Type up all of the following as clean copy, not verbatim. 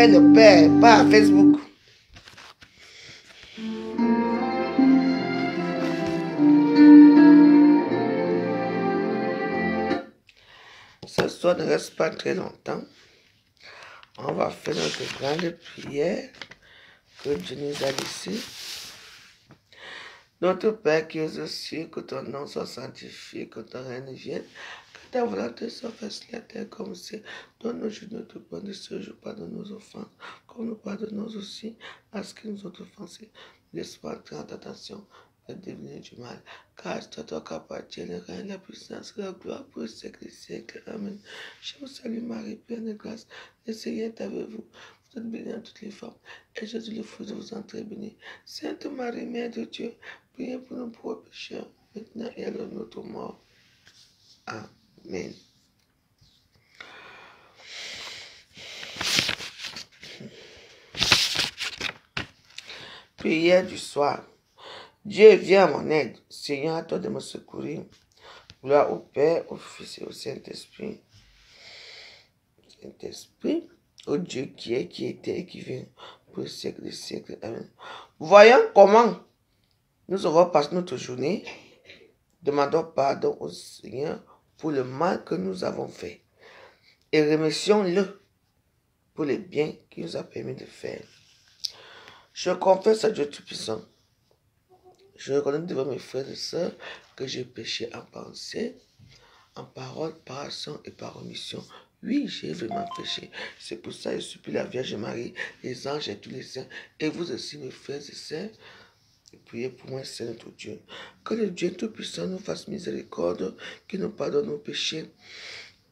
Le Père, pas à Facebook. Ce soir ne reste pas très longtemps. On va faire notre grande prière que Dieu nous a laissée. Notre Père qui es aux cieux, que ton nom soit sanctifié, que ton règne vienne, que ta volonté soit faite sur la terre comme au ciel. Donne-nous aujourd'hui notre pain de ce jour, pardonne nos offenses, comme nous pardonnons aussi à ceux qui nous ont offensés. Laisse pas entrer en tentation, mais devenir du mal. Car c'est toi qui appartient le règne, la puissance, la gloire pour les siècles des siècles. Amen. Je vous salue Marie, pleine de grâce. Le Seigneur est avec vous. Vous êtes bénie dans toutes les femmes. Et Jésus, le fruit de vos entrailles, béni. Sainte Marie, Mère de Dieu, priez pour nous pauvres pécheurs, maintenant et à l'heure de notre mort. Amen. Prière du soir. Dieu, viens à mon aide. Seigneur, à toi de me secourir. Gloire au Père, au Fils et au Saint-Esprit. Saint-Esprit, au Dieu qui est, qui était et qui vient pour le siècle des siècles. Amen. Voyons comment nous aurons passé notre journée. Demandons pardon au Seigneur pour le mal que nous avons fait. et remercions-le pour les biens qu'il nous a permis de faire. Je confesse à Dieu Tout-Puissant. Je reconnais devant mes frères et sœurs que j'ai péché en pensée, en parole, par action et par omission. Oui, j'ai vraiment péché. C'est pour ça que je supplie la Vierge Marie, les anges et tous les saints, et vous aussi, mes frères et sœurs, priez pour moi, Seigneur notre Dieu. Que le Dieu Tout-Puissant nous fasse miséricorde, qu'il nous pardonne nos péchés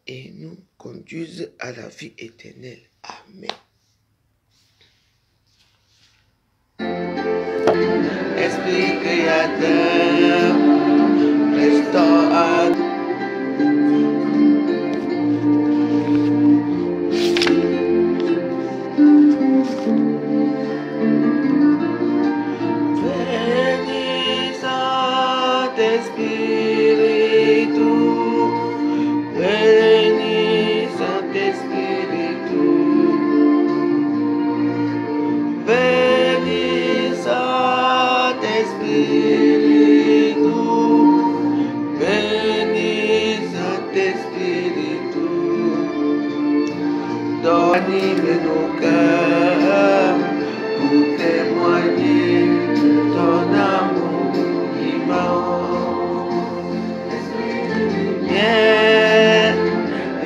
et nous conduise à la vie éternelle. Amen. Esprit créateur, restaure. Veni Saint-Espiritu, veni Saint-Espiritu, veni Saint-Espiritu, veni Saint-Espiritu, anime nos cœurs pour témoigner ton amour immense. Viens,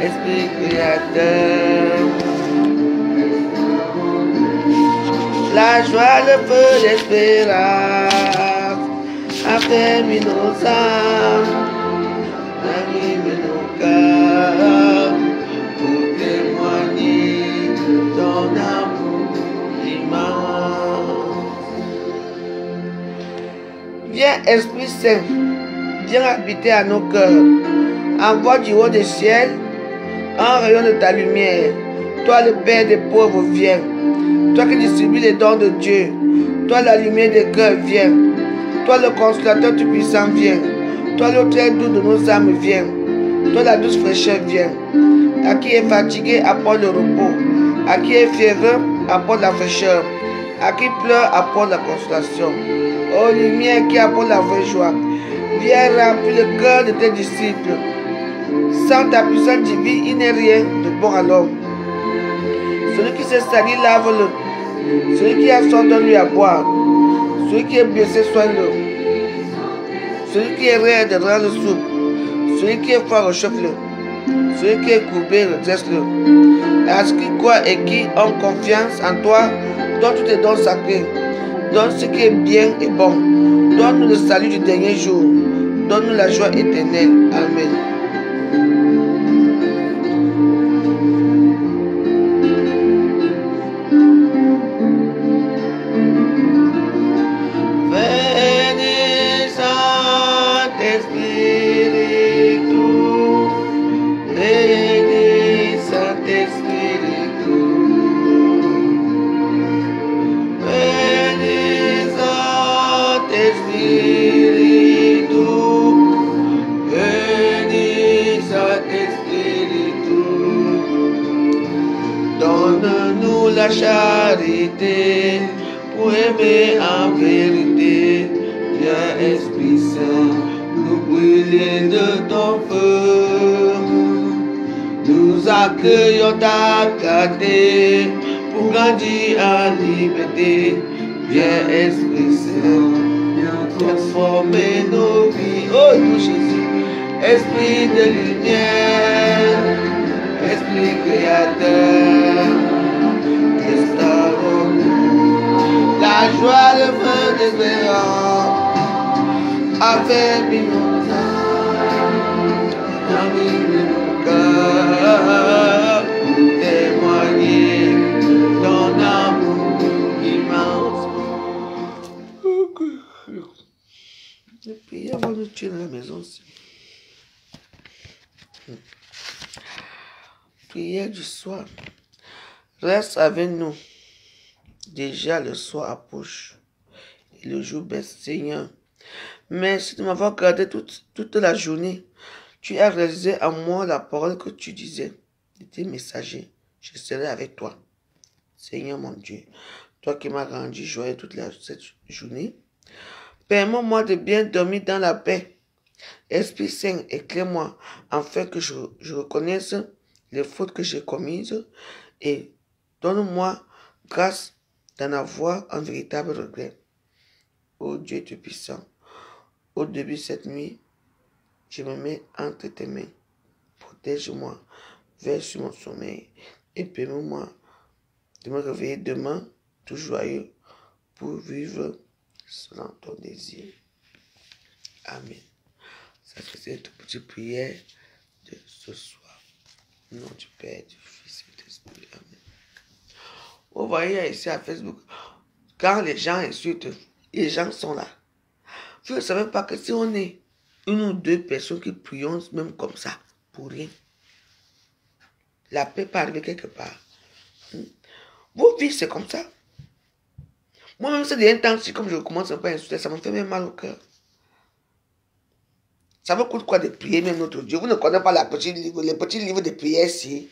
Esprit créateur, la joie, le feu, l'espérance, affermis nos âmes, anime nos cœurs pour témoigner ton amour immense. Viens, Esprit Saint, viens habiter à nos cœurs. Envoie du haut des ciels un rayon de ta lumière. Toi, le Père des pauvres, viens. Toi qui distribues les dons de Dieu. Toi, la lumière des cœurs, viens. Toi, le consolateur tout-puissant, viens. Toi, le très doux de nos âmes, viens. Toi, la douce fraîcheur, viens. À qui est fatigué, apporte le repos. À qui est fiévreux, apporte la fraîcheur. À qui pleure, apporte la consolation. Ô lumière qui apporte la vraie joie, viens remplir le cœur de tes disciples. Sans ta puissance divine, il n'est rien de bon à l'homme. Celui qui s'est sali, lave-le. Celui qui a soif, donne-lui à boire. Celui qui est blessé, soigne-le. Celui qui est raide, rend-le souple. Celui qui est fort, réchauffe-le. Celui qui est courbé, redresse-le. À ceux qui croient et qui ont confiance en toi, donne tous tes dons sacrés. Donne ce qui est bien et bon. Donne-nous le salut du dernier jour. Donne-nous la joie éternelle. Amen. Donne-nous la charité pour aimer en vérité. Viens, Esprit Saint, nous brûler de ton feu. Nous accueillons ta clarté pour grandir en liberté. Viens, Esprit Saint, viens transformer nos vies. Oh, nous, Jésus, Esprit de lumière, Esprit créateur, restaure-nous la joie, le feu d'espérance, affermis nos âmes, anime nos cœurs, pour témoigner ton amour immense. Et puis, avant de tuer dans la maison aussi. Prière du soir. Reste avec nous. Déjà le soir approche et le jour baisse, Seigneur. Merci de m'avoir gardé toute la journée. Tu as réalisé en moi la parole que tu disais. De tes messagers, je serai avec toi. Seigneur mon Dieu, toi qui m'as rendu joyeux cette journée, permets-moi de bien dormir dans la paix. Esprit Saint, éclaire-moi afin que je reconnaisse les fautes que j'ai commises et donne-moi grâce d'en avoir un véritable regret. Ô Dieu Tout-Puissant, au début de cette nuit, je me mets entre tes mains. Protège-moi, veille sur mon sommeil et permets-moi de me réveiller demain tout joyeux pour vivre selon ton désir. Amen. Ça, c'est une petite prière de ce soir. Au nom du Père, du Fils et de l'Esprit. Amen. Vous voyez ici à Facebook, quand les gens insultent, les gens sont là. Vous ne savez pas que si on est une ou deux personnes qui prions même comme ça, pour rien, la paix peut arriver quelque part. Vos vies, c'est comme ça. Moi-même, c'est des temps, comme je commence un peu à insulter, ça me fait même mal au cœur. Ça vous coûte quoi de prier même notre Dieu? Vous ne connaissez pas les petits livres de prière ici.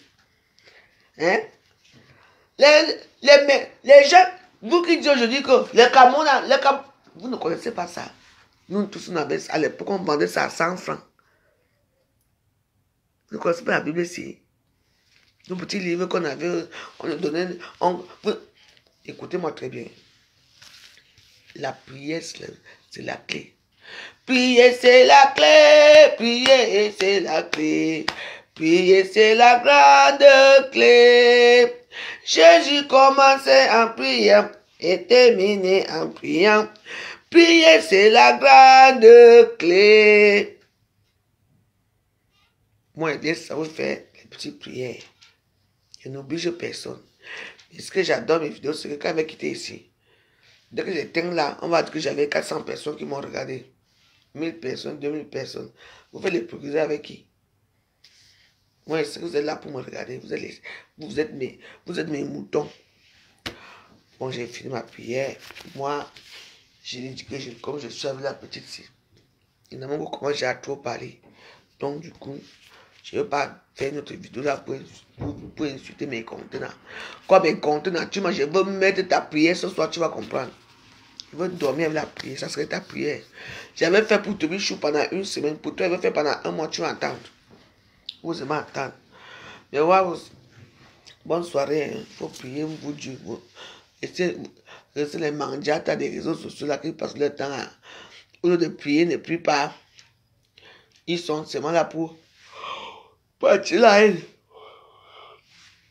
Hein? Les gens, vous qui dites aujourd'hui que les Cameroun, vous ne connaissez pas ça. Nous tous, on avait, à l'époque, on vendait ça à 100 francs. Vous ne connaissez pas la Bible ici. Nos petits livres qu'on avait, on nous donnait. Écoutez-moi très bien. La prière, c'est la clé. Prier, c'est la clé. Prier, c'est la clé. Prier, c'est la grande clé. Jésus commençait en priant et terminait en priant. Prier, c'est la grande clé. Moi, bien, ça vous fait les petites prières. Je n'oblige personne. Et ce que j'adore mes vidéos, c'est que quand j'ai quitté ici, dès que j'éteins là, on va dire que j'avais 400 personnes qui m'ont regardé. 1000 personnes, 2000 personnes. Vous faites les progresser avec qui? Moi, vous êtes là pour me regarder. Vous êtes mes moutons. Bon, j'ai fini ma prière. Moi, j'ai dit que comme je suis avec la petite ici, évidemment, comment j'ai trop parlé. Donc, du coup, je ne veux pas faire notre vidéo là pour insulter mes contenants. Quoi, mes contenants, je veux mettre ta prière ce soir, tu vas comprendre. Je veux dormir avec la prière, ça serait ta prière. J'avais fait pour Toby Chou pendant une semaine, pour toi, je vais faire pendant un mois, tu vas entendre. Vous allez m'entendre. Mais ouais, bonne soirée, il faut prier, vous Dieu. Restez les mandiatas des réseaux sociaux là qui passent leur temps à, au lieu de prier, ne prient pas. Ils sont seulement là pour attirer la haine.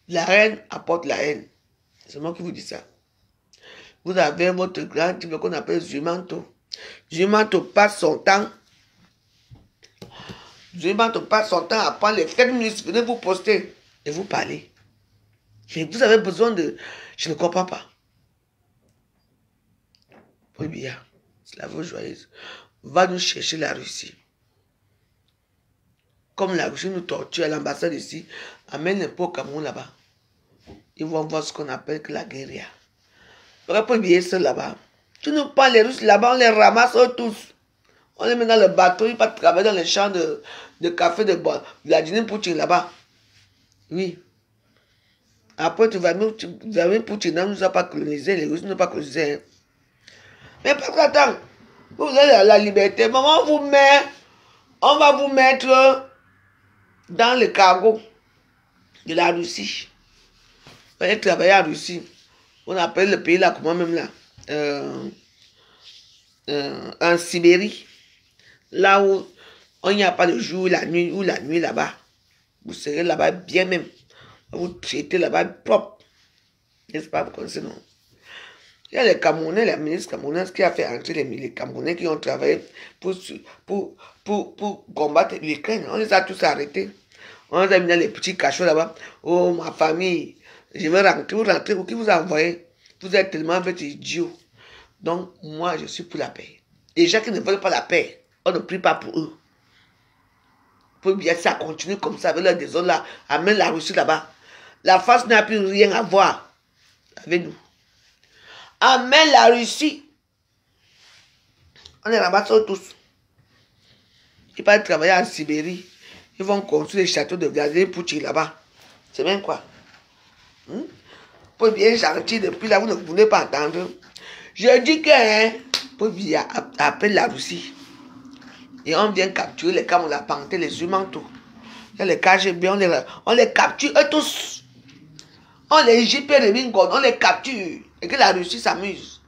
La haine apporte la haine. C'est moi qui vous dis ça. Vous avez votre grand type qu'on appelle Zumanto. Zumanto passe son temps. Zumanto passe son temps à prendre les 4 minutes, venez vous poster et vous parler. Mais vous avez besoin de... Je ne comprends pas. Oui, bien. C'est la voix joyeuse. Va nous chercher la Russie. Comme la Russie nous torture à l'ambassade ici, amène les pauvres Cameroun là-bas. Ils vont voir ce qu'on appelle que la guérilla. On va pas oublier ça là-bas. Tu nous prends les Russes là-bas, on les ramasse tous. On les met dans le bateau, ils partent travailler dans les champs de café de Vladimir Poutine là-bas. Oui. Après, tu vas même Poutine ne nous a pas colonisé, les Russes ne nous ont pas colonisé. Hein. Mais pas qu'attends, vous avez la liberté. Maman on va vous mettre dans le cargo de la Russie. Vous allez travailler en Russie. On appelle le pays là, comment même là en Sibérie. Là où il n'y a pas de jour la nuit, ou la nuit là-bas. Vous serez là-bas bien même. Vous traitez là-bas propre. N'est-ce pas, vous connaissez, non? Il y a les Camerounais, la ministre camerounaise qui a fait entrer les Camerounais qui ont travaillé pour combattre l'Ukraine. On les a tous arrêtés. On les a mis dans les petits cachots là-bas. Oh, ma famille, je vais rentrer. Vous rentrez, qui vous a envoyé? Vous êtes tellement idiots. Donc, moi, je suis pour la paix. Les gens qui ne veulent pas la paix, on ne prie pas pour eux. Pour bien ça continue comme ça avec leur désordre là. Amène la Russie là-bas. La France n'a plus rien à voir avec nous. Amène la Russie. On est là-bas tous. Ils partent travailler en Sibérie. Ils vont construire les châteaux de Vladimir Poutine là-bas. C'est bien quoi? Pour bien gentil, depuis là, vous ne voulez pas entendre. Je dis que, pour bien appeler la Russie. Et on vient capturer les Camerounais, les Zumanto. Il y a les KGB, on les capture eux tous. On les JP de Mingon, on les capture. Et que la Russie s'amuse.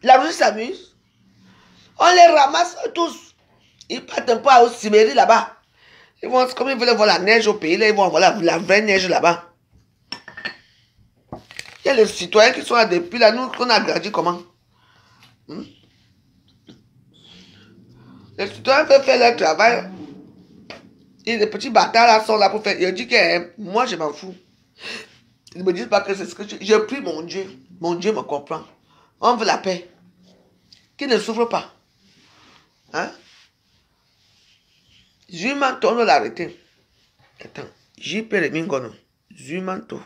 La Russie s'amuse. On les ramasse eux tous. Ils partent un peu au Sibérie là-bas. Ils vont, comme ils veulent voir la neige au pays, là, ils vont voir la vraie neige là-bas. Il y a les citoyens qui sont là depuis là, nous, qu'on a grandi comment? Les citoyens peuvent faire leur travail. Et les petits bâtards là sont là pour faire. Ils disent que moi je m'en fous. Ils ne me disent pas que c'est ce que je prie mon Dieu. Mon Dieu me comprend. On veut la paix. Qui ne souffre pas. Hein? Zumanto, on doit l'arrêter. Attends. JP Remingono. Zumanto.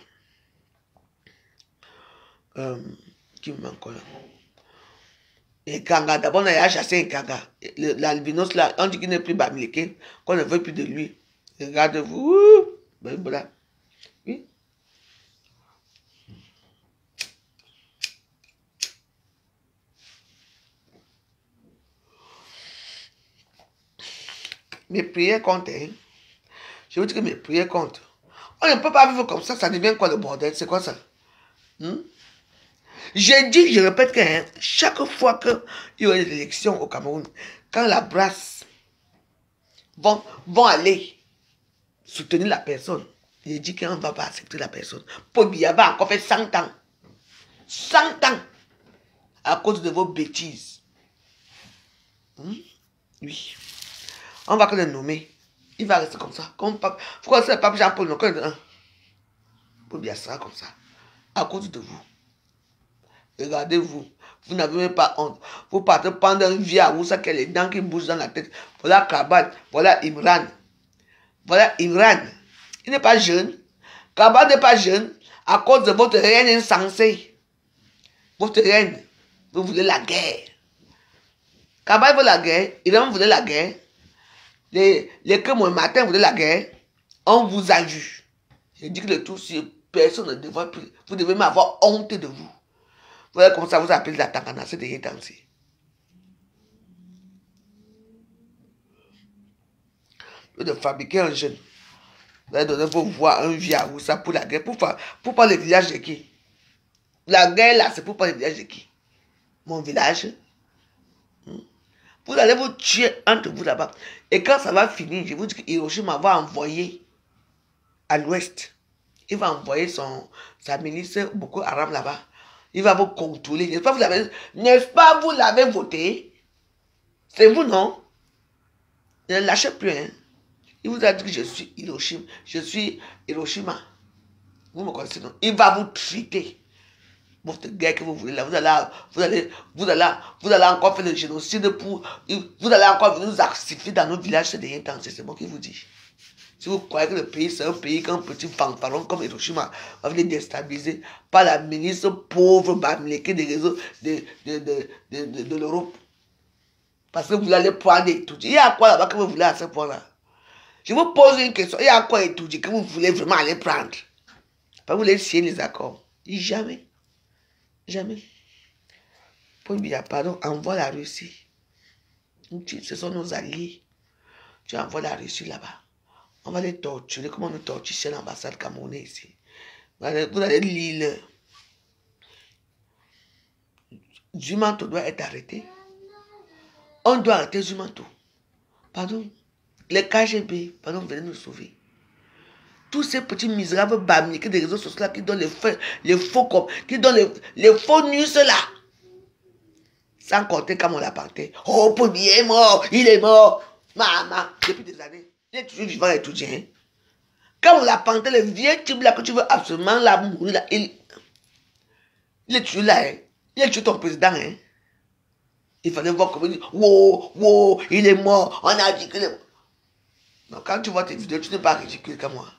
Qui me manque là? Et Kanga, d'abord on a chassé un Kanga. L'albinos là, on dit qu'il n'est plus bamileke, qu'on ne veut plus de lui. Regardez-vous. Voilà. Oui. Mes prières comptent. Hein? Je vous dis que mes prières comptent. On ne peut pas vivre comme ça devient quoi le bordel? C'est quoi ça? Je dis, je répète que hein, chaque fois qu'il y a des élections au Cameroun, quand la brasse vont aller soutenir la personne, je dis qu'on ne va pas accepter la personne. Paul Biya va encore fait 100 ans. 100 ans à cause de vos bêtises. Oui. On va que le nommer. Il va rester comme ça. Pourquoi c'est le pape Jean-Paul? Paul Biya sera comme ça. À cause de vous. Regardez-vous. Vous n'avez même pas honte. Vous partez pendant une vie à vous, ça que les dents qui bougent dans la tête. Voilà Kabal. Voilà Imran. Voilà Imran. Il n'est pas jeune. Kabal n'est pas jeune. À cause de votre reine insensée. Votre reine. Vous voulez la guerre. Kabal veut la guerre. Imran voulait la guerre. Les que mon matin voulaient la guerre. On vous a vu. Je dis que le tout, si personne ne devrait plus. Vous devez m'avoir honte de vous. Vous voyez comme ça, vous appelez la Tangana, c'est des danser. De fabriquer un jeune. Vous allez donner vos voix, un vie à vous, ça pour la guerre. Pour pas le village de qui? La guerre là, c'est pour pas le village de qui? Mon village. Vous allez vous tuer entre vous là-bas. Et quand ça va finir, je vous dis que Hiroshima va envoyer à l'ouest. Il va envoyer sa ministre Boko Haram là-bas. Il va vous contrôler. N'est-ce pas vous l'avez voté? C'est vous, non? Ne lâchez plus. Hein? Il vous a dit que je suis Hiroshima. Je suis Hiroshima. Vous me connaissez, non? Il va vous traiter. Votre guerre que vous voulez là. Vous allez encore faire le génocide pour. Vous allez encore venir nous assister dans nos villages ces derniers temps. C'est moi qui vous dis. Si vous croyez que le pays, c'est un pays qu'un petit fanfaron comme Hiroshima va venir déstabiliser par la ministre pauvre Bamileke des réseaux de l'Europe. Parce que vous allez prendre et tout. Il y a quoi là-bas que vous voulez à ce point-là? Je vous pose une question. Il y a quoi et tout que vous voulez vraiment aller prendre? Pas vous laisser les accords. Jamais. Jamais. Paul Biya, pardon, envoie la Russie. Ce sont nos alliés. Tu envoies la Russie là-bas. On va les torturer comme on nous torture chez l'ambassade camerounaise ici. Vous allez lire. Zumanto doit être arrêté. On doit arrêter Zumanto. Pardon. Les KGB, pardon, venez nous sauver. Tous ces petits misérables bamniqués des réseaux sociaux là qui donnent les faux qui donnent les faux news là. Sans compter comme on l'a porté. Oh, Paul Biya est mort, il est mort. Maman, depuis des années. Il est toujours vivant et tout bien. Hein? Quand on l'a panté, le vieux type là que tu veux absolument là mourir là, il est toujours là. Hein? Il est toujours ton président. Hein? Il fallait voir comment il dit, wow, il est mort. On a dit que donc quand tu vois tes vidéos, tu n'es pas ridicule comme moi.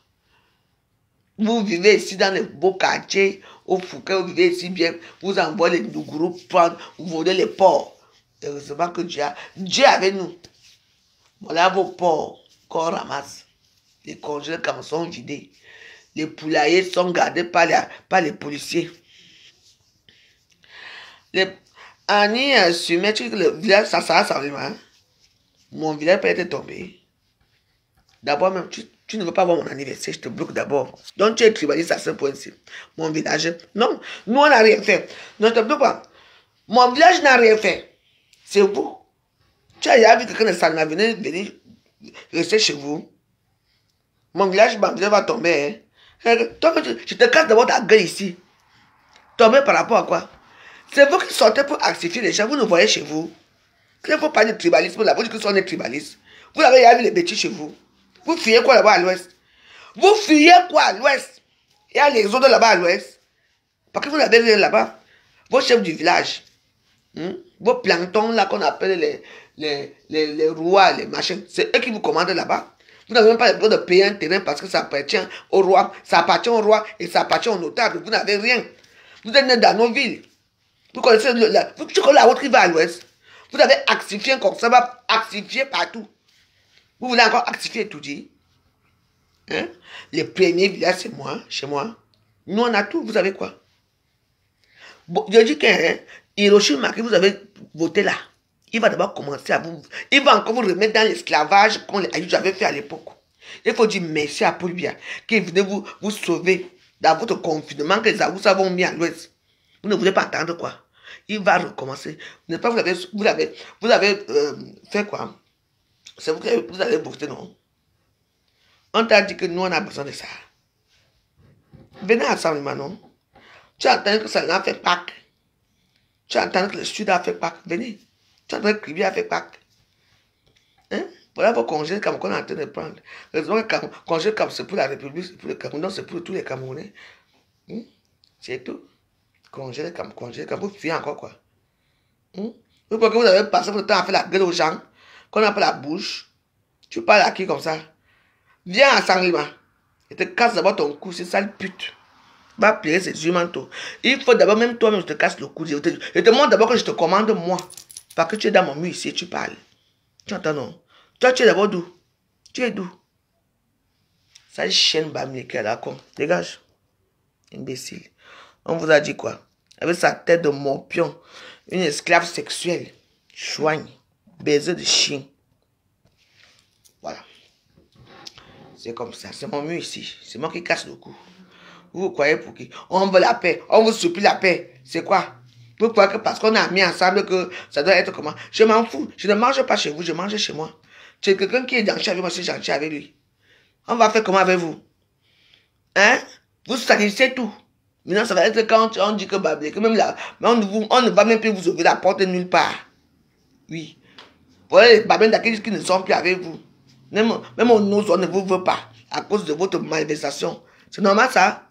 Vous vivez ici dans les beaux quartiers, au Fouquet, vous vivez ici bien, vous envoyez les Nougourous prendre, vous volez les porcs. Heureusement que Dieu avec nous. Voilà vos porcs qu'on ramasse. Les congés comme sont vidés. Les poulaillers sont gardés par les policiers. Annie, sur le village, ça vraiment. Mon village peut être tombé. D'abord même, tu ne veux pas voir mon anniversaire, je te bloque d'abord. Donc tu es tribaliste à ce point-ci. Mon village, non, nous on n'a rien fait. Non, je te bloque pas. Mon village n'a rien fait. C'est vous. Tu as déjà vu quelqu'un de Salma venir rester chez vous. Mon village va tomber. Hein. Toi, je te casse d'abord ta gueule ici. Tomber par rapport à quoi? C'est vous qui sortez pour actifier les gens. Vous nous voyez chez vous. Il ne faut pas de tribalisme là. Vous dites que on est tribaliste. Vous avez déjà vu les bêtises chez vous. Vous fuyez quoi là-bas à l'ouest? Vous fuyez quoi à l'ouest? Il y a les autres là-bas à l'ouest. Parce que vous n'avez rien là-bas. Vos chefs du village. Vos planctons là qu'on appelle les rois, les machins. C'est eux qui vous commandent là-bas. Vous n'avez même pas le droit de payer un terrain parce que ça appartient au roi. Ça appartient au roi et ça appartient aux notables. Vous n'avez rien. Vous êtes né dans nos villes. Vous connaissez tu connais la route qui va à l'ouest. Vous avez actifié comme ça va actifier partout. Vous voulez encore actifier tout dit? Hein? Les premiers villages, c'est moi, chez moi. Nous, on a tout. Vous avez quoi? Bon, je dis que Hiroshima, que vous avez voté là, il va d'abord commencer à vous... Il va encore vous remettre dans l'esclavage qu'on avait fait à l'époque. Il faut dire merci à Paul Biya qui est venu vous sauver dans votre confinement que les Aoussa vont mis à l'ouest. Vous ne voulez pas entendre quoi? Il va recommencer. N'est-ce pas, vous avez fait quoi? C'est vous que vous avez voté, non? On t'a dit que nous, on a besoin de ça. Venez ensemble, non? Tu entends que ça a fait Pâques. Tu entends que le Sud a fait Pâques. Venez. Tu entends que Kribi a fait Pâques. Hein? Voilà vos congés comme qu'on est en train de prendre. Le congé comme c'est pour la République, c'est pour le Cameroun, non, c'est pour tous les Camerounais. C'est tout. Congé comme vous fuyez encore quoi. Vous croyez que vous avez passé votre temps à faire la gueule aux gens, qu'on appelle la bouche. Tu parles à qui comme ça? Viens ensemble, et te casse d'abord ton cou, c'est sale pute. Va plier ses yeux manteaux. Il faut d'abord, même toi-même, je te casse le cou. Je te montre d'abord que je te commande moi. Parce que tu es dans mon mur ici et tu parles. Tu entends non? Toi, tu es d'abord d'où? Tu es d'où? Ça chienne bamie qui est là, con. Dégage. Imbécile. On vous a dit quoi? Avec sa tête de morpion. Une esclave sexuelle. Choigne. Baiser de chien. Voilà. C'est comme ça. C'est mon mur ici. C'est moi qui casse le cou. Vous croyez pour qui? On veut la paix. On vous supplie la paix. C'est quoi? Vous croyez que parce qu'on a mis ensemble que ça doit être comment? Je m'en fous. Je ne mange pas chez vous. Je mange chez moi. C'est quelqu'un qui est gentil avec moi. Je suis gentil avec lui. On va faire comment avec vous? Hein? Vous salissez tout. Maintenant, ça va être quand on dit que même là, on ne va même plus vous ouvrir la porte nulle part. Oui. Voilà les babins d'accueil qui ne sont plus avec vous. Même on ne vous veut pas à cause de votre malversation. C'est normal ça?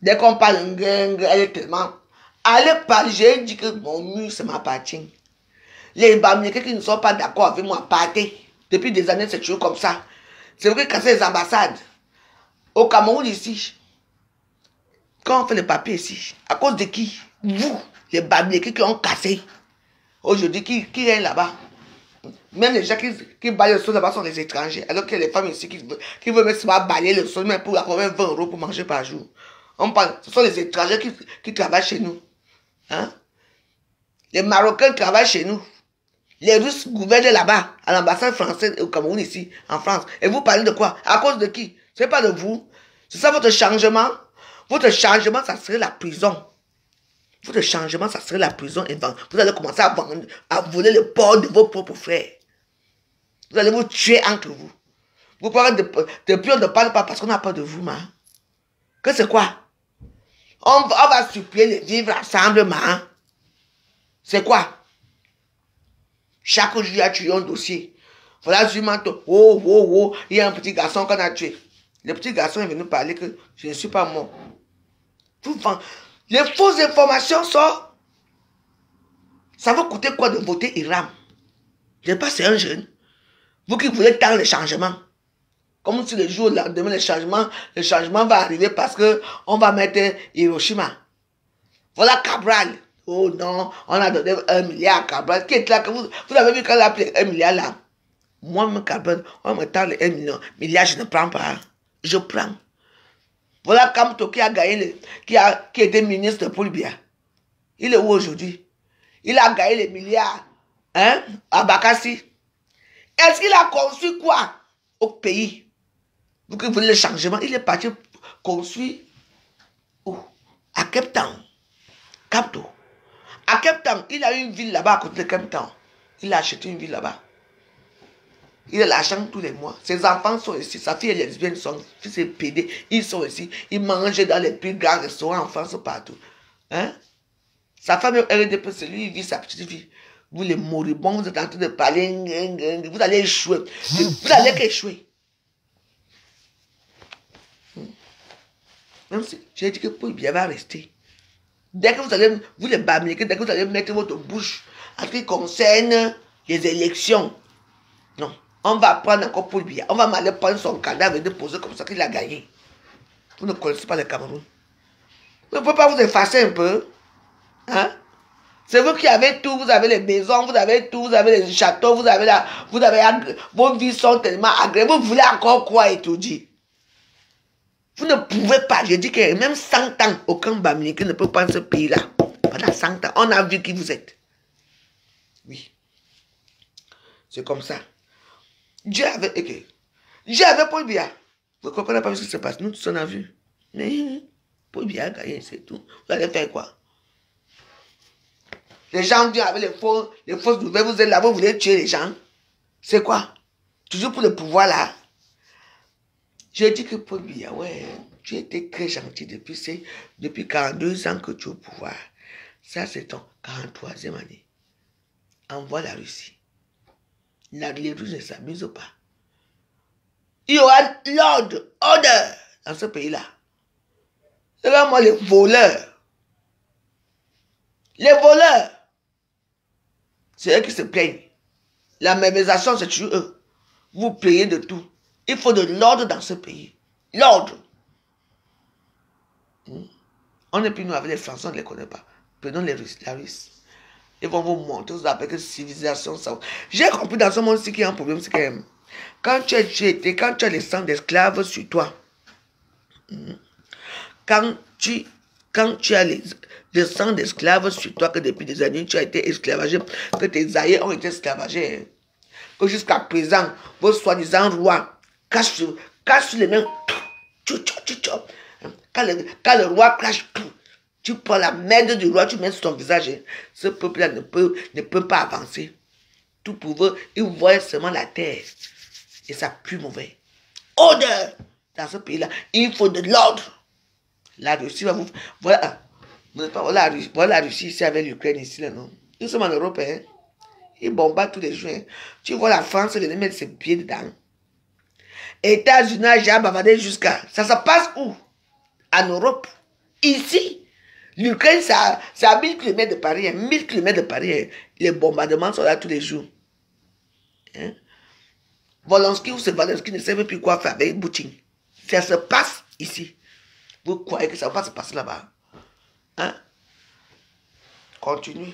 Dès qu'on parle, elle est tellement... Allez parler, j'ai dit que mon mur, ça m'appartient. Les Bamileke qui ne sont pas d'accord avec moi, partez. Depuis des années, c'est toujours comme ça. C'est vrai que casser les ambassades. Au Cameroun, ici, quand on fait les papiers ici, à cause de qui? Vous, les Bamileke qui ont cassé. Aujourd'hui, qui est là-bas? Même les gens qui balayent le sol là-bas sont des étrangers. Alors que les femmes ici qui veulent même se balayer le sol, même pour avoir 20 € pour manger par jour. On parle, ce sont les étrangers qui travaillent chez nous. Hein? Les Marocains travaillent chez nous. Les Russes gouvernent là-bas, à l'ambassade française au Cameroun ici, en France. Et vous parlez de quoi? À cause de qui? Ce n'est pas de vous. C'est ça votre changement? Votre changement, ça serait la prison. Votre changement, ça serait la prison. Et vous allez commencer à voler le porc de vos propres frères. Vous allez vous tuer entre vous. Vous parlez depuis on ne parle pas parce qu'on n'a pas de vous, ma. Que c'est quoi? On va supplier les vivre ensemble, ma. C'est quoi? Chaque jour, il y a tué un dossier. Voilà, je oh, il y a un petit garçon qu'on a tué. Le petit garçon est venu parler que je ne suis pas mort. Les fausses informations sortent. Ça va coûter quoi de voter Iram? Je ne sais pas, c'est un jeune. Vous qui voulez tant le changement. Comme si le jour, le lendemain, le changement va arriver parce qu'on va mettre Hiroshima. Voilà Cabral. Oh non, on a donné 1 milliard à Cabral. Qui est là? Vous avez vu quand on a appelé 1 milliard là? Moi, Cabral, on me tend les 1 milliard, je ne prends pas. Je prends. Voilà Kamto qui a gagné, qui était ministre de Paul Biya. Il est où aujourd'hui? Il a gagné les milliards. Hein? À Bakassi. Est-ce qu'il a construit quoi au pays? Vous qui voulez le changement, il est parti construire où? À Cape Town. Capto. À Cape Town, il a une ville là-bas à côté de Cape Town. Il a acheté une ville là-bas. Il a l'argent tous les mois. Ses enfants sont ici. Sa fille est lesbienne, son fils est pédé. Ils sont ici. Ils mangent dans les plus grands restaurants en France partout. Hein? Sa femme est RDP, c'est lui, il vit sa petite vie. Vous les moribonds, vous êtes en train de parler. Vous allez échouer. Vous allez qu'échouer. Même si j'ai dit que Paul Biya va rester. Dès que vous allez, vous les bamniquer, dès que vous allez mettre votre bouche en ce qui concerne les élections. Non. On va prendre encore Paul Biya. On va aller prendre son cadavre et déposer comme ça qu'il a gagné. Vous ne connaissez pas le Cameroun. Vous ne pouvez pas vous effacer un peu. Hein? C'est vous qui avez tout. Vous avez les maisons, vous avez tout. Vous avez les châteaux, vous avez vos vies sont tellement agréables. Vous voulez encore quoi étudier? Vous ne pouvez pas. Je dis que même 100 ans, aucun Bamileke ne peut prendre ce pays-là. Pendant 100 ans, on a vu qui vous êtes. Oui. C'est comme ça. Dieu avait Paul Biya. Vous ne comprenez pas ce qui se passe. Nous tous on a vu. Mais Paul Biya a gagné, c'est tout. Vous allez faire quoi? Les gens viennent avec les fausses nouvelles. Vous êtes là, vous voulez tuer les gens. C'est quoi? Toujours pour le pouvoir là. J'ai dit que Paul Biya, ouais, tu étais très gentil depuis 42 ans que tu es au pouvoir. Ça, c'est ton 43e année. Envoie la Russie. Les Russes ne s'amusent pas. Il y aura l'ordre, dans ce pays-là. C'est vraiment les voleurs. Les voleurs. C'est eux qui se plaignent. La mémorisation, c'est toujours eux. Vous plaignez de tout. Il faut de l'ordre dans ce pays. L'ordre. On n'est plus nous avec les Français, on ne les connaît pas. Prenons les Russes, la Russe. Ils vont vous montrer, vous appelez que civilisation. J'ai compris dans ce monde-ci qu'il y a un problème, c'est que quand tu as les sangs d'esclaves sur toi, quand tu as les sangs d'esclaves sur toi, que depuis des années tu as été esclavagé, que tes aïeux ont été esclavagés, que jusqu'à présent, vos soi-disant rois cachent les mains, quand le roi crache, tu prends la merde du roi, tu mets sur ton visage. Ce peuple-là ne peut pas avancer. Tout pour eux, ils voient seulement la terre. Et ça pue mauvais. Odeur! Dans ce pays-là, il faut de l'ordre. La Russie va vous... Voilà. Voilà la Russie ici avec l'Ukraine ici, là, non? Nous sommes en Europe, hein? Ils bombardent tous les jours. Hein? Tu vois la France, les mettre ses pieds dedans. États-Unis, j'ai bavardé jusqu'à... Ça se passe où? En Europe. Ici. L'Ukraine, c'est à 1000 km de Paris. 1000 km de Paris. Les bombardements sont là tous les jours. Hein? Volonsky ou Zelensky ne savent plus quoi faire avec Poutine. Ça se passe ici. Vous croyez que ça va pas se passer là-bas? Hein? Continue.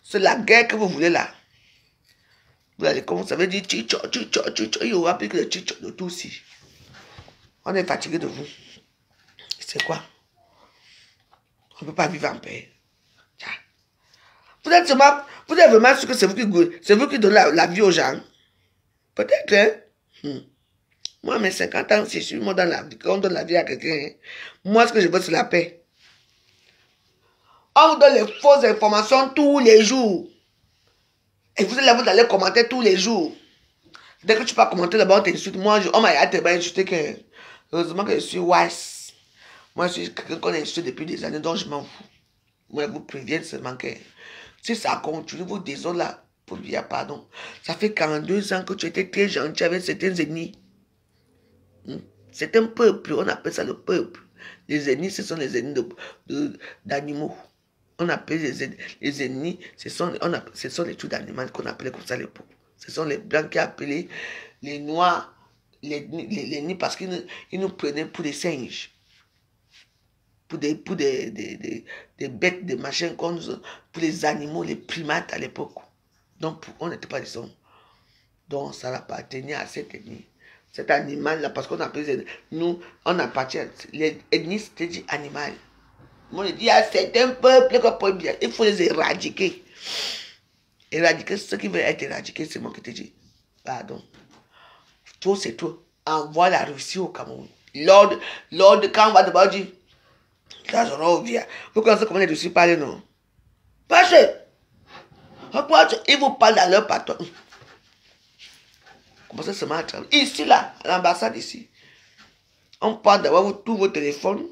C'est la guerre que vous voulez là. Vous allez commencer à dire chicho. Il y aura plus que le chicho de tout aussi. On est fatigué de vous. C'est quoi? On ne peut pas vivre en paix. Vous êtes vraiment sûr que c'est vous qui donnez la vie aux gens? Peut-être, hein? Moi, mes 50 ans, si je suis mort dans la vie, on donne la vie à quelqu'un, hein? Moi, ce que je veux, c'est la paix. On vous donne les fausses informations tous les jours. Et vous allez commenter tous les jours. Dès que tu peux commenter là-bas, on t'insulte. Moi, on m'a insulté que... Heureusement que je suis wise. Moi, je suis quelqu'un qu'on a insulté depuis des années, donc je m'en fous. Moi, je vous préviens seulement que si ça continue, vous désolez là, pour lui dire pardon. Ça fait 42 ans que tu étais très gentil avec certains ennemis. C'est un peuple, on appelle ça le peuple. Les ennemis, ce sont les ennemis d'animaux. On appelle les ennemis, ce sont les trucs d'animaux qu'on appelait comme ça les pauvres. Ce sont les blancs qui appelaient les noirs les ennemis parce qu'ils nous prenaient pour des singes. Pour des bêtes, des machins, pour les animaux, les primates à l'époque. Donc, on n'était pas des hommes. Donc, ça appartenait à cet ennemi. Cet animal-là, parce qu'on appelle nous, on appartient. L'ennemi, c'était dit animal. Moi, je dis, c'est un peuple il faut les éradiquer. Éradiquer, ce qui veut être éradiqué, c'est moi qui te dis. Pardon. Trop, c'est trop. envoie la Russie au Cameroun. Lors de quand on va d'abord dire, là, je reviens. Vous connaissez comment les Russes parlent, non? Parce que, ils vous parlent dans leur patron. Commencez seulement à travailler. Ici, là, à l'ambassade, ici. On parle d'avoir tous vos téléphones.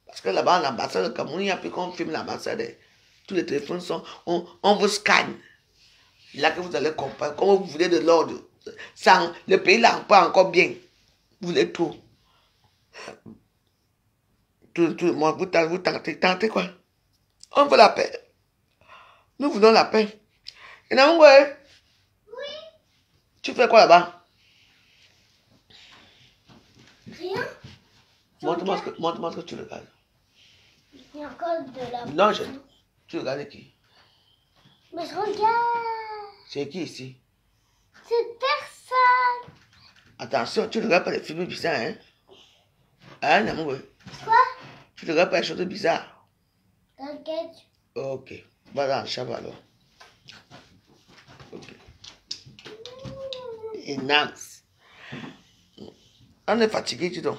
Parce que là-bas, à l'ambassade du Cameroun, il n'y a plus qu'on filme l'ambassade. Tous les téléphones sont. On vous scanne. Là que vous allez comprendre. Comment vous voulez de l'ordre. Le pays là pas encore bien. Vous voulez tout. Moi, vous tentez quoi? On veut la paix. Nous voulons la paix. Et non, ouais. Oui. Tu fais quoi là-bas? Rien. Montre-moi ce que tu regardes. Il y a encore de la... Non, tu regardes qui? Mais je regarde. C'est qui ici? C'est personne. Attention, tu ne regardes pas les films bizarres, hein? Hein, amour? Quoi? Tu ne regardes pas les choses bizarres? T'inquiète. Ok. Va dans le chambre alors. Ok. Et Nance. On est fatigué, dis donc.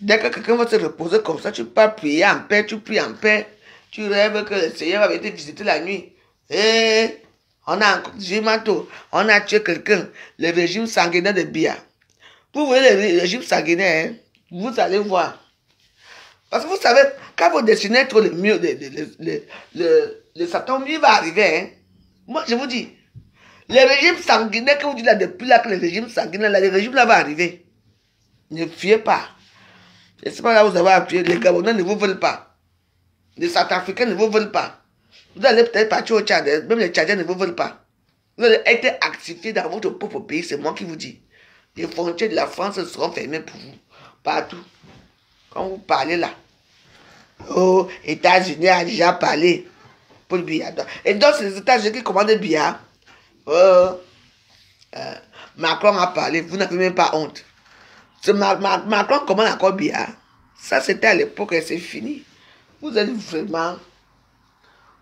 Dès que quelqu'un va se reposer comme ça, tu pars prier en paix, tu pries en paix. Tu rêves que le Seigneur va venir te visiter la nuit. Eh, on a encore on a tué quelqu'un. Le régime sanguinaire de Biya. Vous voyez le régime sanguinaire, hein? Vous allez voir. Parce que vous savez, quand vous dessinez trop le mieux, le Satan, mieux va arriver. Hein? Moi, je vous dis, le régime sanguinaire que vous dites là, depuis là que le régime sanguinaire, là, le régime là va arriver. Ne fiez pas. Et c'est pas là où vous avez appuyé. Les Gabonais ne vous veulent pas. Les Centrafricains ne vous veulent pas. Vous allez peut-être partir au Tchad. Même les Tchadiens ne vous veulent pas. Vous allez être actifié dans votre propre pays. C'est moi qui vous dis. Les frontières de la France seront fermées pour vous. Partout. Quand vous parlez là. Oh, États-Unis a déjà parlé. Pour le billard. Et donc, c'est les États-Unis qui commandent le billard. Macron a parlé. Vous n'avez même pas honte. Macron commande encore billard. Ça, c'était à l'époque et c'est fini. Vous êtes vraiment...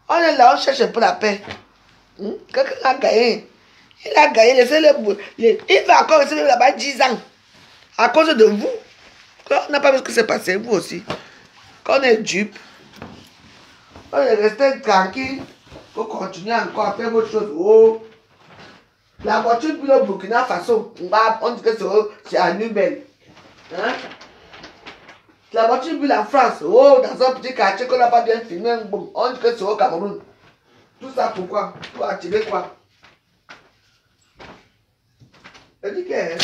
On est là, on cherche un peu la paix. Quelqu'un a gagné. Il a gagné. Laissez-le. Il va encore rester là-bas 10 ans. À cause de vous. On n'a pas vu ce qui s'est passé. Vous aussi. Quand on est dupe, on est resté tranquille. Pour continuer encore à faire votre chose. Oh. La voiture puis le Burkina Faso. On dit que c'est à Nubel. Hein? La voiture puis la France. Oh, dans un petit quartier qu'on n'a pas bien filmé. On dit que c'est au Cameroun. Tout ça pourquoi? Pour attirer quoi? Je dis que...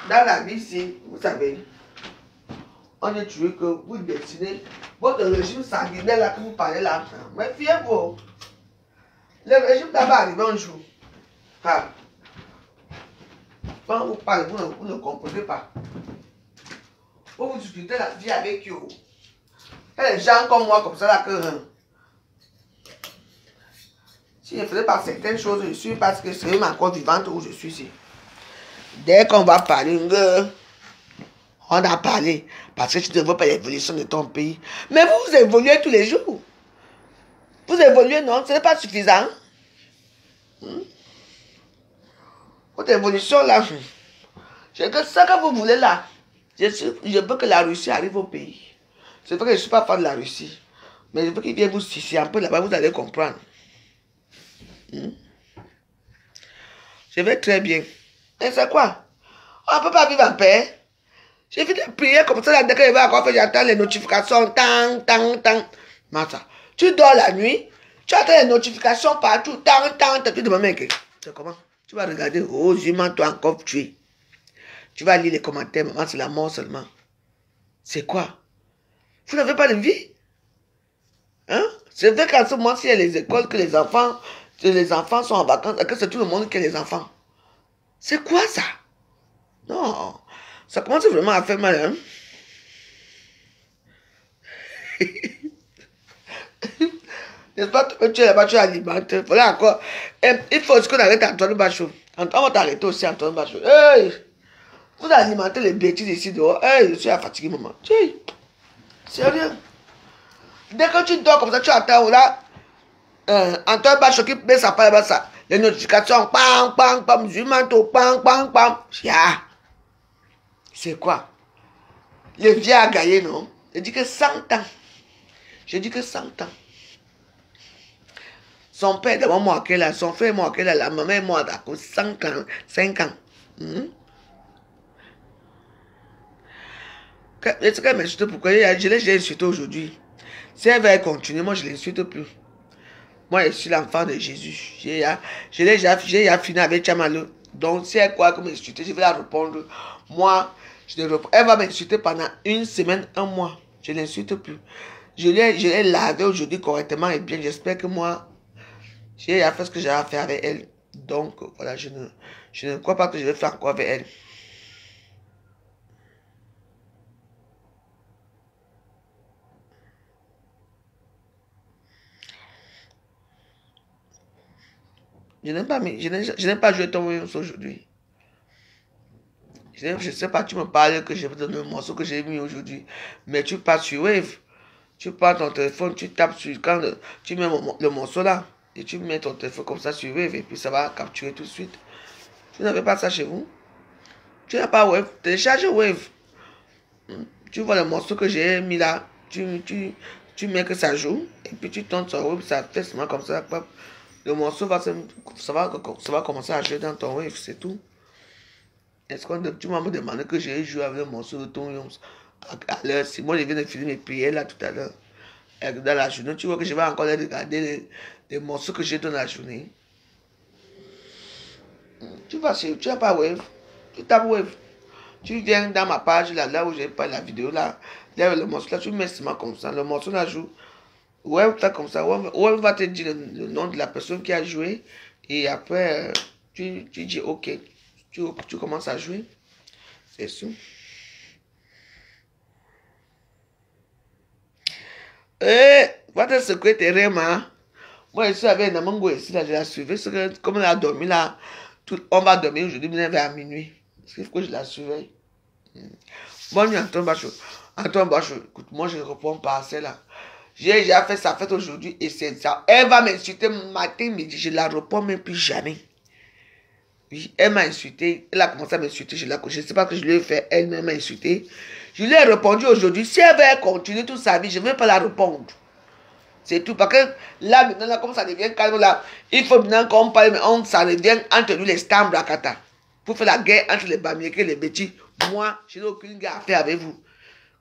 Dans la vie ici, vous savez, on est tué que vous dessinez votre régime sanguinaire là que vous parlez là. Mais fiez-vous. Le régime d'abord arrive un jour. Ah. Quand vous parlez, vous ne comprenez pas. Vous discutez la vie avec eux. Il y a des gens comme moi, comme ça, là, que... si je ne faisais pas certaines choses, je suis parce que c'est même encore vivante où je suis ici. Dès qu'on va parler, on a parlé. Parce que tu ne veux pas l'évolution de ton pays. Mais vous évoluez tous les jours. Vous évoluez, non? Ce n'est pas suffisant. Votre évolution, là, c'est que ça que vous voulez, là. Je veux que la Russie arrive au pays. C'est vrai que je ne suis pas fan de la Russie. Mais je veux qu'il vienne vous sucer un peu là-bas, vous allez comprendre. Je vais très bien. Et c'est quoi? On ne peut pas vivre en paix. J'ai fait de prier comme ça, dès que je vais encore faire, j'attends les notifications. Tang, tang, tang. Mata, tu dors la nuit, tu attends les notifications partout. Tang, tang, tang. Tu demandes, mec, c'est comment? Tu vas regarder, oh, Zuma, toi encore tué. Tu vas lire les commentaires, maman, c'est la mort seulement. C'est quoi? Vous n'avez pas de vie? Hein? C'est vrai qu'en ce moment, s'il y a les écoles, que les enfants sont en vacances, que c'est tout le monde qui a les enfants. C'est quoi ça? Non, ça commence vraiment à faire mal, hein? N'est-ce pas que tu es là-bas, tu es alimenté. Voilà encore. Il faut aussi qu'on arrête Antoine Bachot. On va t'arrêter aussi, Antoine Bachot. Hey! Vous alimentez les bêtises ici dehors. Hey, je suis fatigué, maman. Sérieux. Dès que tu dors comme ça, tu attends là. Antoine Bachot qui met sa parole, ça. Les notifications, pam, pam, pam, Zumanto, pam, pam, pam. Ya. C'est quoi? Le vieux a gagné, non? J'ai dit que 100 ans. J'ai dit que 100 ans. Son père d'abord moi là, son frère moi là, la maman est morte à cause 5 ans. 5 ans. Est-ce qu'elle m'insulte pourquoi je l'ai insulté aujourd'hui? Si elle va continuer, moi je ne l'insulte plus. Moi je suis l'enfant de Jésus. J'ai déjà fini avec Chamalo. Donc si elle croit que m'insulter, je vais la répondre. Moi, elle va m'insulter pendant une semaine, un mois. Je ne l'insulte plus. Je l'ai lavé aujourd'hui correctement et bien. J'espère que moi, j'ai fait ce que j'avais à faire avec elle. Donc voilà, je ne crois pas que je vais faire encore avec elle. Je n'ai pas joué ton morceau aujourd'hui. Je ne sais pas, tu me parles que je vais donner le morceau que j'ai mis aujourd'hui. Mais tu passes sur Wave. Tu prends ton téléphone, tu tapes sur quand tu mets le morceau là. Et tu mets ton téléphone comme ça sur Wave. Et puis ça va capturer tout de suite. Tu n'avez pas ça chez vous? Tu n'as pas Wave? Télécharge Wave. Tu vois le morceau que j'ai mis là. Tu mets que ça joue. Et puis tu tournes sur Wave. Ça fait seulement comme ça. Le morceau va commencer à jouer dans ton Wave, c'est tout. Est-ce que tu m'as demandé que j'ai joué avec le morceau de ton Yoms à l'heure? Si moi je viens de finir mes prières là tout à l'heure. Dans la journée, tu vois que je vais encore regarder les morceaux que j'ai dans la journée. Tu n'as pas Wave. Tu tapes Wave. Tu viens dans ma page là où j'ai pas la vidéo là. Là le morceau là, tu mets seulement comme ça. Le morceau là joue. Ouais, fait comme ça. Ouais, va te dire le nom de la personne qui a joué. Et après, tu dis OK. Tu commences à jouer. C'est sûr. Votre secrétaire, moi, je suis avec Namango ici, là, je la suivais. Comme elle a dormi là, on va dormir aujourd'hui, vers minuit. Il faut que je la surveille. Bonne nuit, Antoine Bachot. Antoine Bachot, écoute, moi, je réponds pas à celle-là. J'ai déjà fait sa fête aujourd'hui et c'est ça. Elle va m'insulter matin, midi, je la réponds même plus jamais. Oui, elle m'a insulté, elle a commencé à m'insulter, je ne sais pas que je lui ai fait, elle-même m'a insulté. Je lui ai répondu aujourd'hui, si elle veut continuer toute sa vie, je ne vais pas la répondre. C'est tout, parce que là, maintenant, là, comme ça devient calme, là, il faut maintenant qu'on parle, mais ça devient entre nous les Stambrakata. Pour faire la guerre entre les Bamiékés et les Bétis. Moi, je n'ai aucune guerre à faire avec vous.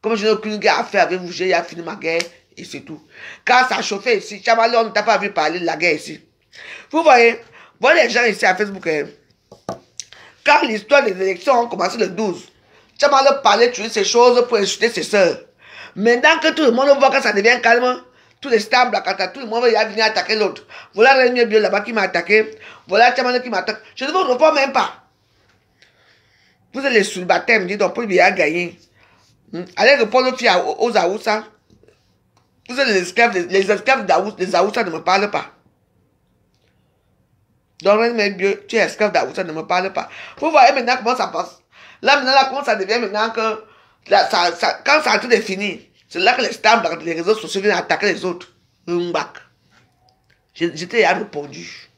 Comme je n'ai aucune guerre à faire avec vous, j'ai déjà fini ma guerre et c'est tout. Quand ça chauffait ici, Chamalon ne t'a pas vu parler de la guerre ici. Vous voyez les gens ici à Facebook, quand l'histoire des élections a commencé le 12, Chamalon parlait de ces choses pour insulter ses soeurs. Maintenant que tout le monde voit que ça devient calme, tous les stars, tout le monde va venir attaquer l'autre. Voilà Rémi Bio là-bas qui m'a attaqué. Voilà Chamalon qui m'attaque. Je ne vous réponds même pas. Vous êtes les sous-baptêmes, dites donc, pour bien gagner. Allez répondre aux Aoussa. Vous êtes les esclaves des Aoussa ne me parlent pas. Donc, tu es esclave d'Aoussa, ne me parle pas. Vous voyez maintenant comment ça passe. Là, maintenant, là, comment ça devient maintenant que quand ça a tout est fini, c'est là que les stars, les réseaux sociaux viennent attaquer les autres. Je t'ai répondu.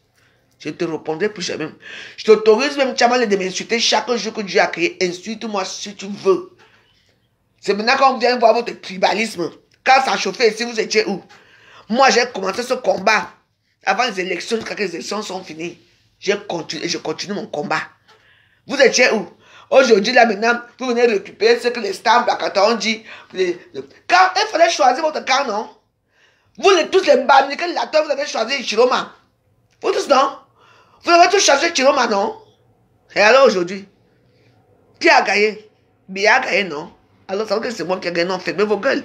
Je te répondrai plus jamais. Je t'autorise même Chamal de m'insulter chaque jour que Dieu a créé. Insulte-moi si tu veux. C'est maintenant qu'on vient voir votre tribalisme. Quand ça chauffait ici, vous étiez où? Moi, j'ai commencé ce combat avant les élections, quand les élections sont finies. Je continue mon combat. Vous étiez où? Aujourd'hui, là, maintenant, vous venez récupérer ce que les stars ont dit. Quand il fallait choisir votre camp, non? Vous, tous les Bamileke, vous avez choisi Chiroma. Vous tous, non? Vous avez tous choisi Chiroma, non? Et alors aujourd'hui, qui a gagné? Bien a gagné, non? Alors ça veut dire que c'est moi qui ai gagné, non? Fermez vos gueules.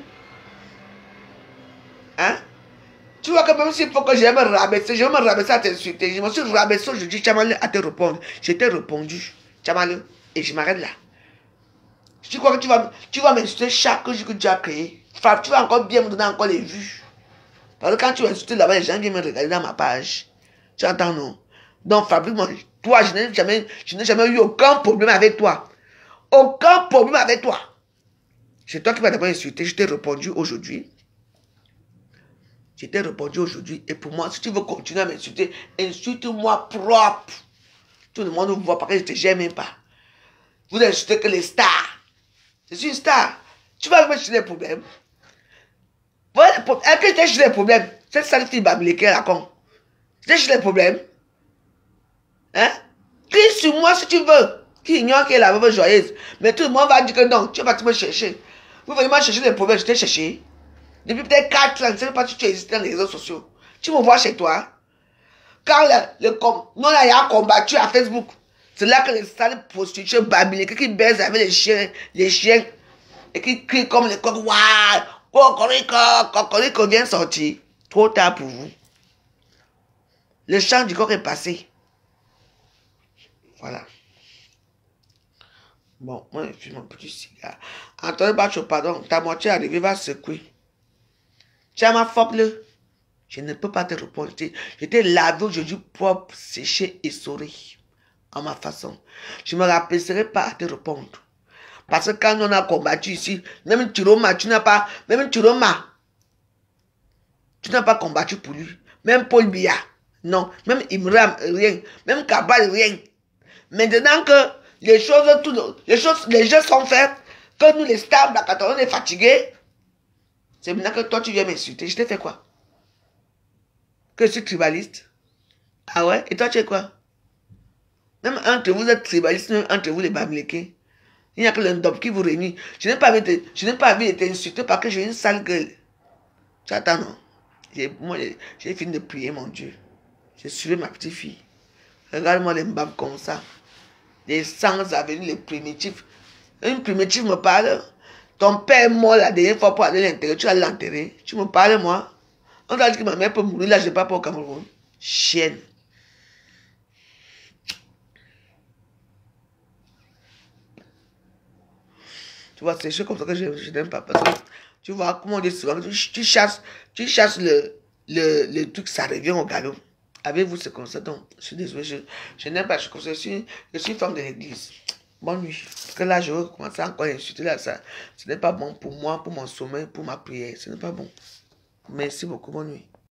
Hein? Tu vois que même s'il faut que je me rabaisser à t'insulter. Je me suis rabaissé aujourd'hui, Chamalé, à te répondre. Je t'ai répondu, Chamalé, et je m'arrête là. Tu crois que tu vas m'insulter chaque jour que tu as créé? Tu vas encore bien me donner encore les vues. Parce que quand tu vas insulter là-bas, les gens viennent me regarder dans ma page. Tu entends, non? Donc, fabrique-moi. Toi, je n'ai jamais eu aucun problème avec toi. Aucun problème avec toi. C'est toi qui m'as d'abord insulté. Je t'ai répondu aujourd'hui. Je t'ai répondu aujourd'hui. Et pour moi, si tu veux continuer à m'insulter, insulte-moi propre. Tout le monde vous voit parce que je ne te gère même pas. Vous insultez que les stars. Je suis une star. Tu vas me chercher des problèmes. Voilà, est-ce que tu as cherché des problèmes? Cette sale fille Bamileke là, con. Tu as cherché des problèmes? Hein? Crie sur moi si tu veux. Qui ignore qu'elle est la veuve joyeuse. Mais tout le monde va dire que non, tu vas me chercher. Vous venez me chercher des problèmes, je t'ai cherché. Depuis peut-être 4 ans, je ne sais pas si tu existes dans les réseaux sociaux. Tu me vois chez toi. Quand non, là, il y a combattu à Facebook. C'est là que les sales prostituées Bamileke qui baisent avec les chiens et qui crient comme les coqs. Waouh! Cocorico vient sortir. Trop tard pour vous. Le chant du coq est passé. Voilà. Bon, moi, je fume mon petit cigare. Antoine Bacho, pardon, ta moitié arrivée va secouer. Tiens, ma focle. Je ne peux pas te répondre. Je t'ai lavé aujourd'hui propre, séché et souri. À ma façon. Je ne me rappellerai pas à te répondre. Parce que quand on a combattu ici, même Chiroma, tu n'as pas combattu pour lui. Même Paul Biya, non. Même Imram, rien. Même Kabal, rien. Maintenant que les gens sont faites, que nous les stars, on est fatigués, c'est maintenant que toi tu viens m'insulter. Je t'ai fait quoi? Que je suis tribaliste? Ah ouais? Et toi tu es quoi? Même entre vous êtes tribaliste, même entre vous les Bamileke. Il n'y a que l'endop qui vous réunit. Je n'ai pas envie de t'insulter parce que j'ai une sale gueule. Tu attends, non? Moi, j'ai fini de prier, mon Dieu. J'ai suivi ma petite fille. Regarde-moi les mbams comme ça. Les sans avenus, les primitifs. Une primitive me parle. Ton père est mort la dernière fois pour aller l'enterrer. Tu vas l'enterrer. Tu me parles, moi. On t'a dit que ma mère peut mourir. Là, je n'ai pas pour au Cameroun. Chienne. Tu vois, c'est comme ça que je n'aime pas. Parce que tu vois, comment on dit souvent, tu chasses le truc, ça revient au galop. Avec vous, c'est comme ça. Donc, je suis désolé, je n'aime pas, je suis femme de l'église. Bonne nuit. Parce que là, je vais commencer encore à insulter là, ça. Ce n'est pas bon pour moi, pour mon sommeil, pour ma prière. Ce n'est pas bon. Merci beaucoup, bonne nuit.